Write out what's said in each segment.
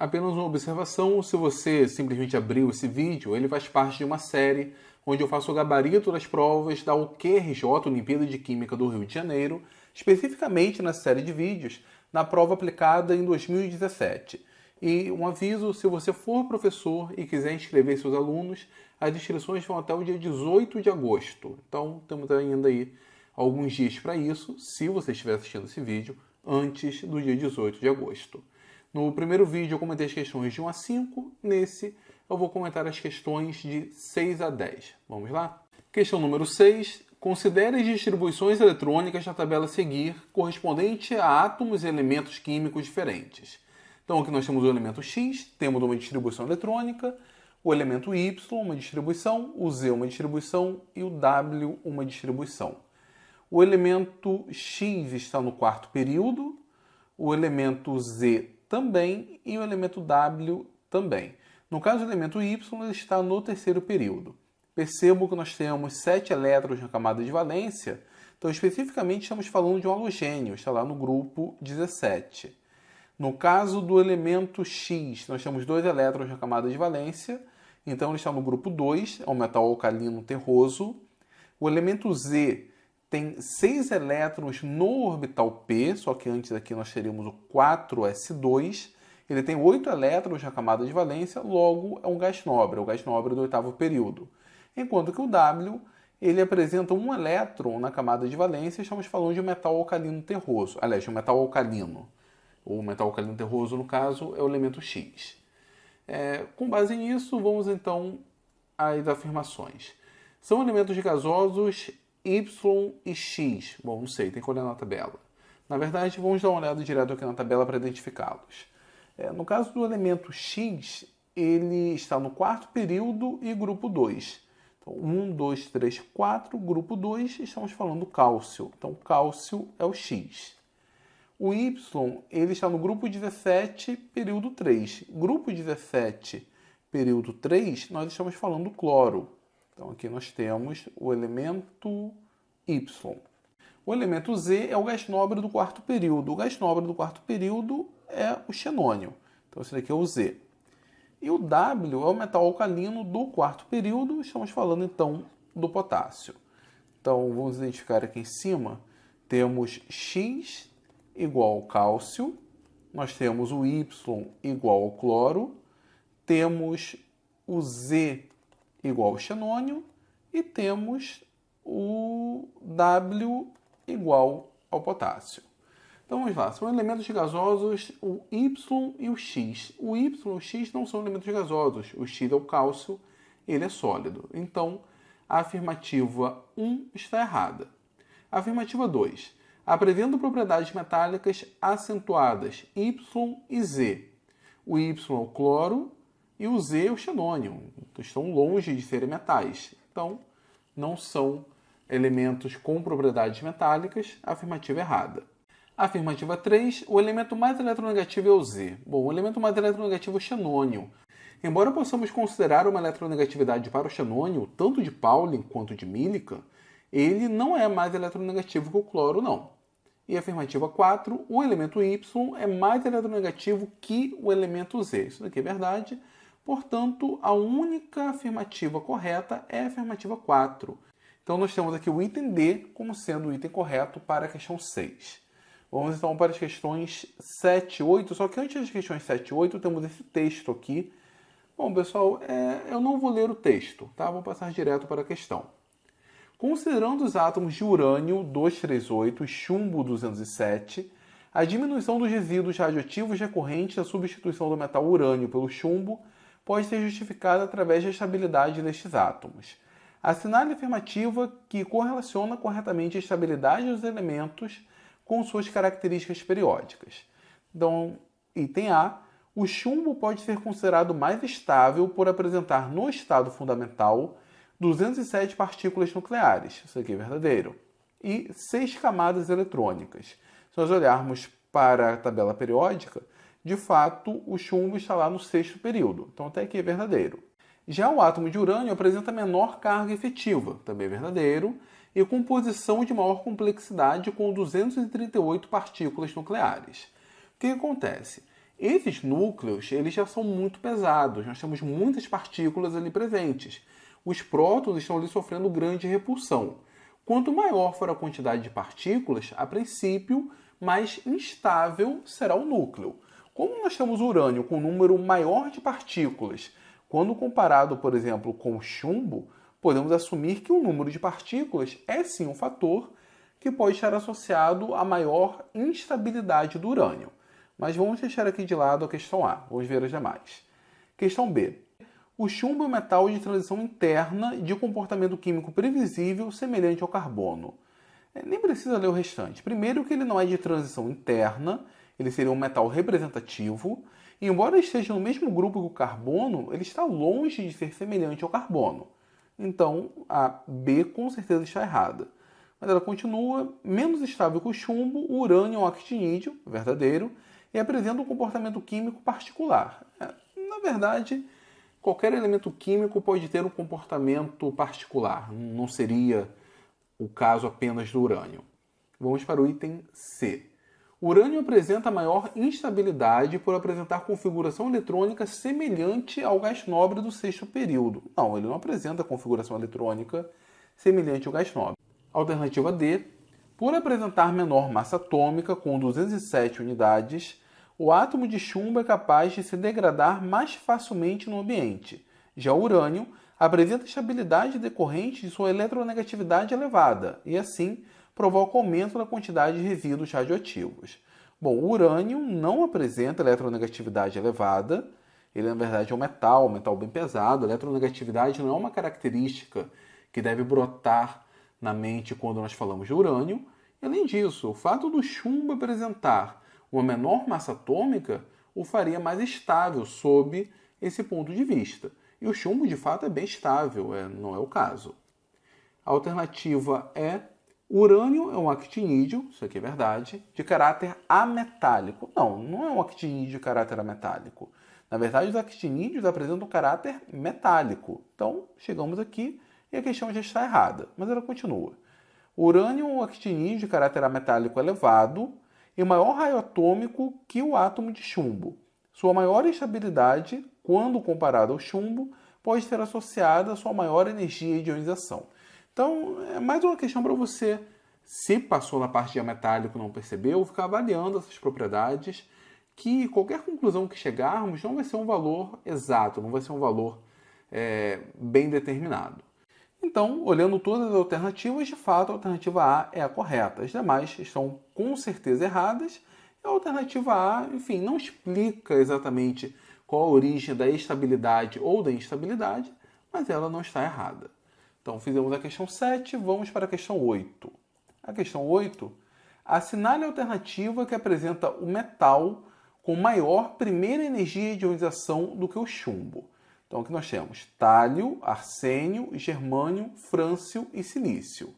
Apenas uma observação, se você simplesmente abriu esse vídeo, ele faz parte de uma série onde eu faço o gabarito das provas da UQRJ, Olimpíada de Química do Rio de Janeiro, especificamente na série de vídeos, na prova aplicada em 2017. E um aviso, se você for professor e quiser inscrever seus alunos, as inscrições vão até o dia 18 de agosto. Então, temos ainda aí alguns dias para isso, se você estiver assistindo esse vídeo antes do dia 18 de agosto. No primeiro vídeo eu comentei as questões de 1 a 5, nesse eu vou comentar as questões de 6 a 10. Vamos lá? Questão número 6. Considere as distribuições eletrônicas da tabela a seguir correspondente a átomos e elementos químicos diferentes. Então aqui nós temos o elemento X, temos uma distribuição eletrônica, o elemento Y, uma distribuição, o Z, uma distribuição e o W, uma distribuição. O elemento X está no quarto período, o elemento Z também e o elemento W também. No caso do elemento Y, ele está no terceiro período. Percebo que nós temos 7 elétrons na camada de valência, então especificamente estamos falando de um halogênio, está lá no grupo 17. No caso do elemento X, nós temos 2 elétrons na camada de valência, então ele está no grupo 2, é um metal alcalino terroso. O elemento Z tem 6 elétrons no orbital P, só que antes aqui nós teríamos o 4s2. Ele tem 8 elétrons na camada de valência, logo é um gás nobre, é o gás nobre do oitavo período. Enquanto que o W, ele apresenta 1 elétron na camada de valência, estamos falando de um metal alcalino terroso. Aliás, de um metal alcalino. O metal alcalino terroso, no caso, é o elemento X. Com base nisso, vamos então às afirmações. São elementos gasosos Y e X. Bom, não sei, tem que olhar na tabela. Na verdade, vamos dar uma olhada direto aqui na tabela para identificá-los. No caso do elemento X, ele está no quarto período e grupo 2. Então, 1, 2, 3, 4, grupo 2, estamos falando do cálcio. Então, cálcio é o X. O Y, ele está no grupo 17, período 3. Grupo 17, período 3, nós estamos falando do cloro. Então, aqui nós temos o elemento Y. O elemento Z é o gás nobre do quarto período. O gás nobre do quarto período é o xenônio. Então, esse daqui é o Z. E o W é o metal alcalino do quarto período. Estamos falando, então, do potássio. Então, vamos identificar aqui em cima. Temos X igual ao cálcio. Nós temos o Y igual ao cloro. Temos o Z igual ao xenônio e temos o W igual ao potássio. Então vamos lá, são elementos gasosos o Y e o X. O Y e o X não são elementos gasosos, o X é o cálcio, ele é sólido. Então a afirmativa 1 está errada. A afirmativa 2, apresenta propriedades metálicas acentuadas Y e Z. O Y é o cloro e o Z é o xenônio, estão longe de serem metais. Então, não são elementos com propriedades metálicas, afirmativa errada. Afirmativa 3, o elemento mais eletronegativo é o Z. Bom, o elemento mais eletronegativo é o xenônio. Embora possamos considerar uma eletronegatividade para o xenônio, tanto de Pauling quanto de Millikan, ele não é mais eletronegativo que o cloro, não. E afirmativa 4, o elemento Y é mais eletronegativo que o elemento Z. Isso daqui é verdade. Portanto, a única afirmativa correta é a afirmativa 4. Então, nós temos aqui o item D como sendo o item correto para a questão 6. Vamos então para as questões 7 e 8. Só que antes das questões 7 e 8, temos esse texto aqui. Bom, pessoal, eu não vou ler o texto, tá? Vou passar direto para a questão. Considerando os átomos de urânio 238 e chumbo 207, a diminuição dos resíduos radioativos decorrentes da substituição do metal urânio pelo chumbo pode ser justificada através da estabilidade destes átomos. Assinale a afirmativa que correlaciona corretamente a estabilidade dos elementos com suas características periódicas. Então, item A, o chumbo pode ser considerado mais estável por apresentar no estado fundamental 207 partículas nucleares, isso aqui é verdadeiro, e 6 camadas eletrônicas. Se nós olharmos para a tabela periódica, de fato, o chumbo está lá no 6º período, então até aqui é verdadeiro. Já o átomo de urânio apresenta menor carga efetiva, também é verdadeiro, e composição de maior complexidade com 238 partículas nucleares. O que acontece? Esses núcleos, eles já são muito pesados, nós temos muitas partículas ali presentes. Os prótons estão ali sofrendo grande repulsão. Quanto maior for a quantidade de partículas, a princípio, mais instável será o núcleo. Como nós temos urânio com um número maior de partículas, quando comparado, por exemplo, com o chumbo, podemos assumir que o número de partículas é sim um fator que pode estar associado à maior instabilidade do urânio. Mas vamos deixar aqui de lado a questão A, vamos ver as demais. Questão B. O chumbo é um metal de transição interna de comportamento químico previsível semelhante ao carbono. Nem precisa ler o restante. Primeiro que ele não é de transição interna, ele seria um metal representativo, e embora esteja no mesmo grupo que o carbono, ele está longe de ser semelhante ao carbono. Então, a B com certeza está errada. Mas ela continua, menos estável que o chumbo, o urânio é um actinídeo, verdadeiro, e apresenta um comportamento químico particular. Na verdade, qualquer elemento químico pode ter um comportamento particular, não seria o caso apenas do urânio. Vamos para o item C. O urânio apresenta maior instabilidade por apresentar configuração eletrônica semelhante ao gás nobre do sexto período. Não, ele não apresenta configuração eletrônica semelhante ao gás nobre. Alternativa D. Por apresentar menor massa atômica, com 207 unidades, o átomo de chumbo é capaz de se degradar mais facilmente no ambiente. Já o urânio apresenta estabilidade decorrente de sua eletronegatividade elevada e, assim, provoca aumento na quantidade de resíduos radioativos. Bom, o urânio não apresenta eletronegatividade elevada, ele na verdade é um metal bem pesado. A eletronegatividade não é uma característica que deve brotar na mente quando nós falamos de urânio. E, além disso, o fato do chumbo apresentar uma menor massa atômica o faria mais estável sob esse ponto de vista. E o chumbo, de fato, é bem estável, não é o caso. A alternativa é: o urânio é um actinídeo, isso aqui é verdade, de caráter ametálico. Não é um actinídeo de caráter ametálico. Na verdade, os actinídeos apresentam um caráter metálico. Então, chegamos aqui e a questão já está errada, mas ela continua. O urânio é um actinídeo de caráter ametálico elevado e maior raio atômico que o átomo de chumbo. Sua maior estabilidade, quando comparada ao chumbo, pode ser associada à sua maior energia de ionização. Então, é mais uma questão para você, se passou na parte de ametálico e não percebeu, ficar avaliando essas propriedades, que qualquer conclusão que chegarmos não vai ser um valor exato, não vai ser um valor bem determinado. Então, olhando todas as alternativas, de fato, a alternativa A é a correta. As demais estão com certeza erradas. E a alternativa A, enfim, não explica exatamente qual a origem da estabilidade ou da instabilidade, mas ela não está errada. Então, fizemos a questão 7, vamos para a questão 8. A questão 8, assinale a alternativa que apresenta o metal com maior primeira energia de ionização do que o chumbo. Então, aqui nós temos tálio, arsênio, germânio, frâncio e silício.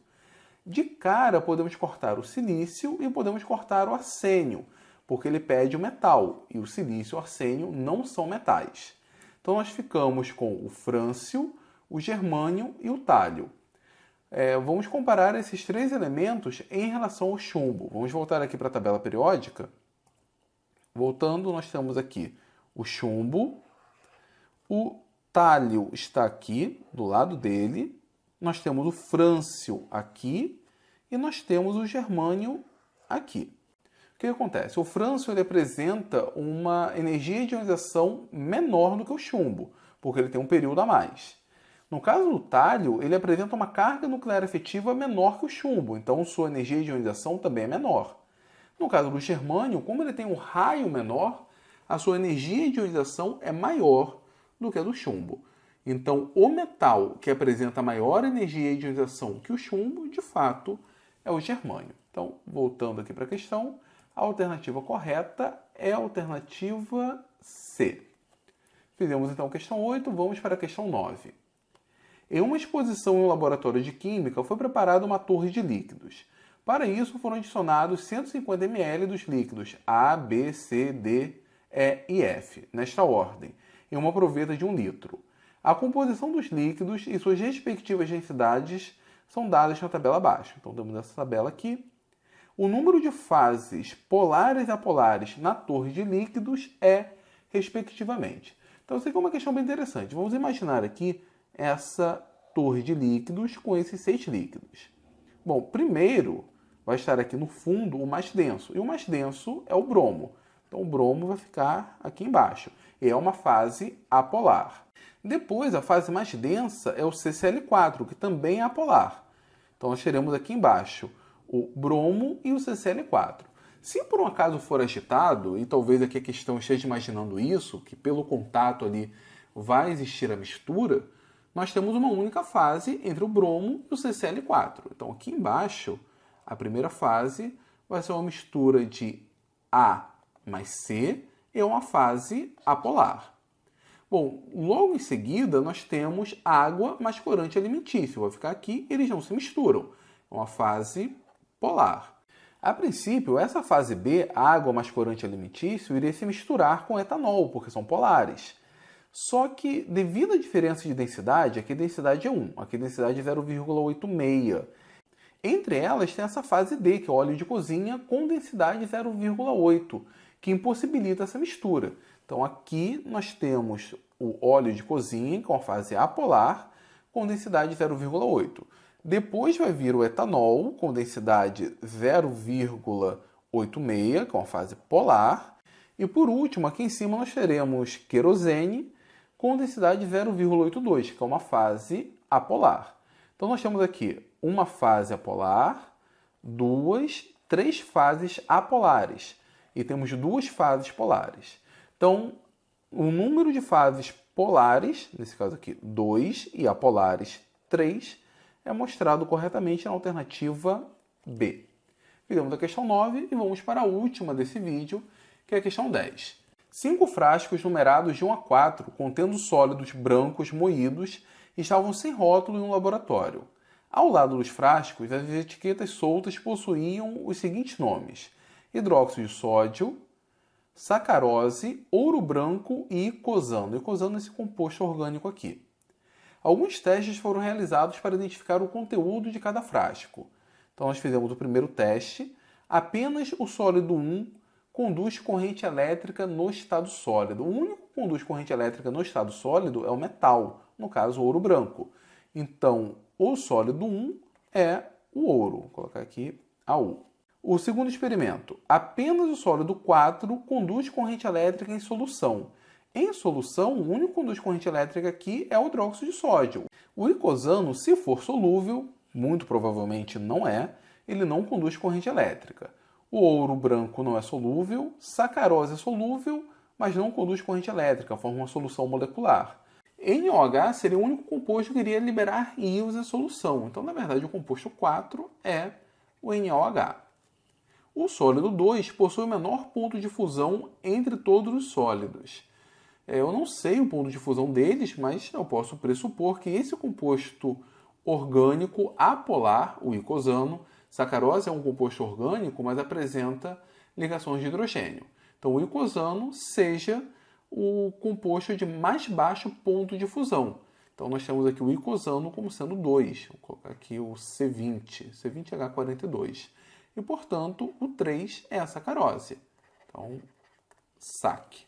De cara, podemos cortar o silício e podemos cortar o arsênio, porque ele pede o metal, e o silício e o arsênio não são metais. Então, nós ficamos com o frâncio, o germânio e o tálio. Vamos comparar esses três elementos em relação ao chumbo. Vamos voltar aqui para a tabela periódica. Voltando, nós temos aqui o chumbo, o tálio está aqui, do lado dele, nós temos o frâncio aqui e nós temos o germânio aqui. O que acontece? O frâncio ele apresenta uma energia de ionização menor do que o chumbo, porque ele tem um período a mais. No caso do tálio, ele apresenta uma carga nuclear efetiva menor que o chumbo, então sua energia de ionização também é menor. No caso do germânio, como ele tem um raio menor, a sua energia de ionização é maior do que a do chumbo. Então, o metal que apresenta maior energia de ionização que o chumbo, de fato, é o germânio. Então, voltando aqui para a questão, a alternativa correta é a alternativa C. Fizemos então a questão 8, vamos para a questão 9. Em uma exposição em um laboratório de química, foi preparada uma torre de líquidos. Para isso, foram adicionados 150 ml dos líquidos A, B, C, D, E e F, nesta ordem, em uma proveta de 1 litro. A composição dos líquidos e suas respectivas densidades são dadas na tabela abaixo. Então, temos essa tabela aqui. o número de fases polares e apolares na torre de líquidos é, respectivamente. Então, isso aqui é uma questão bem interessante. Vamos imaginar aqui essa torre de líquidos com esses 6 líquidos. Bom, primeiro vai estar aqui no fundo o mais denso, e o mais denso é o bromo. Então, o bromo vai ficar aqui embaixo, e é uma fase apolar. Depois, a fase mais densa é o CCl4, que também é apolar. Então, nós teremos aqui embaixo o bromo e o CCl4. Se por um acaso for agitado, e talvez aqui a questão esteja imaginando isso, que pelo contato ali vai existir a mistura, nós temos uma única fase entre o bromo e o CCl4. Então, aqui embaixo, a primeira fase vai ser uma mistura de A mais C e uma fase apolar. Bom, logo em seguida, nós temos água mais corante alimentício. Vai ficar aqui, eles não se misturam. É uma fase polar. A princípio, essa fase B, água mais corante alimentício, iria se misturar com etanol, porque são polares. Só que, devido à diferença de densidade, aqui a densidade é 1, aqui a densidade é 0,86. Entre elas tem essa fase D, que é o óleo de cozinha, com densidade 0,8, que impossibilita essa mistura. Então aqui nós temos o óleo de cozinha, com a fase apolar, com densidade 0,8. Depois vai vir o etanol, com densidade 0,86, com a fase polar. E por último, aqui em cima nós teremos querosene, com densidade 0,82, que é uma fase apolar. Então nós temos aqui uma fase apolar, 3 fases apolares. E temos 2 fases polares. Então, o número de fases polares, nesse caso aqui 2, e apolares 3, é mostrado corretamente na alternativa B. Fizemos a questão 9 e vamos para a última desse vídeo, que é a questão 10. 5 frascos numerados de 1 a 4, contendo sólidos brancos moídos, estavam sem rótulo em um laboratório. Ao lado dos frascos, as etiquetas soltas possuíam os seguintes nomes: hidróxido de sódio, sacarose, ouro branco e icosano. Icosano é esse composto orgânico aqui. Alguns testes foram realizados para identificar o conteúdo de cada frasco. Então, nós fizemos o primeiro teste. Apenas o sólido 1 conduz corrente elétrica no estado sólido. O único que conduz corrente elétrica no estado sólido é o metal, no caso, o ouro branco. Então, o sólido 1 é o ouro. Vou colocar aqui AU. O segundo experimento. Apenas o sólido 4 conduz corrente elétrica em solução. Em solução, o único que conduz corrente elétrica aqui é o hidróxido de sódio. O icosano, se for solúvel, muito provavelmente não é, ele não conduz corrente elétrica. O ouro branco não é solúvel, sacarose é solúvel, mas não conduz corrente elétrica, forma uma solução molecular. NOH seria o único composto que iria liberar íons em solução. Então, na verdade, o composto 4 é o NOH. O sólido 2 possui o menor ponto de fusão entre todos os sólidos. Eu não sei o ponto de fusão deles, mas eu posso pressupor que esse composto orgânico apolar, o icosano, sacarose é um composto orgânico, mas apresenta ligações de hidrogênio. Então, o icosano seja o composto de mais baixo ponto de fusão. Então, nós temos aqui o icosano como sendo 2. Vou colocar aqui o C20, C20H42. E, portanto, o 3 é a sacarose. Então, SAC.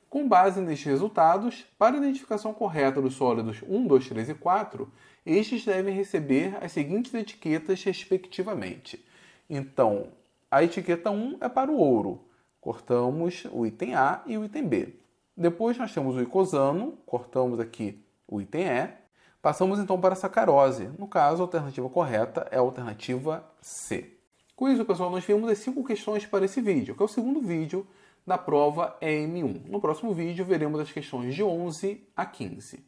Com base nestes resultados, para a identificação correta dos sólidos 1, 2, 3 e 4, estes devem receber as seguintes etiquetas respectivamente. Então, a etiqueta 1 é para o ouro. Cortamos o item A e o item B. Depois nós temos o icosano, cortamos aqui o item E. Passamos então para a sacarose. No caso, a alternativa correta é a alternativa C. Com isso, pessoal, nós vimos as 5 questões para esse vídeo, que é o segundo vídeo da prova EM1. No próximo vídeo, veremos as questões de 11 a 15.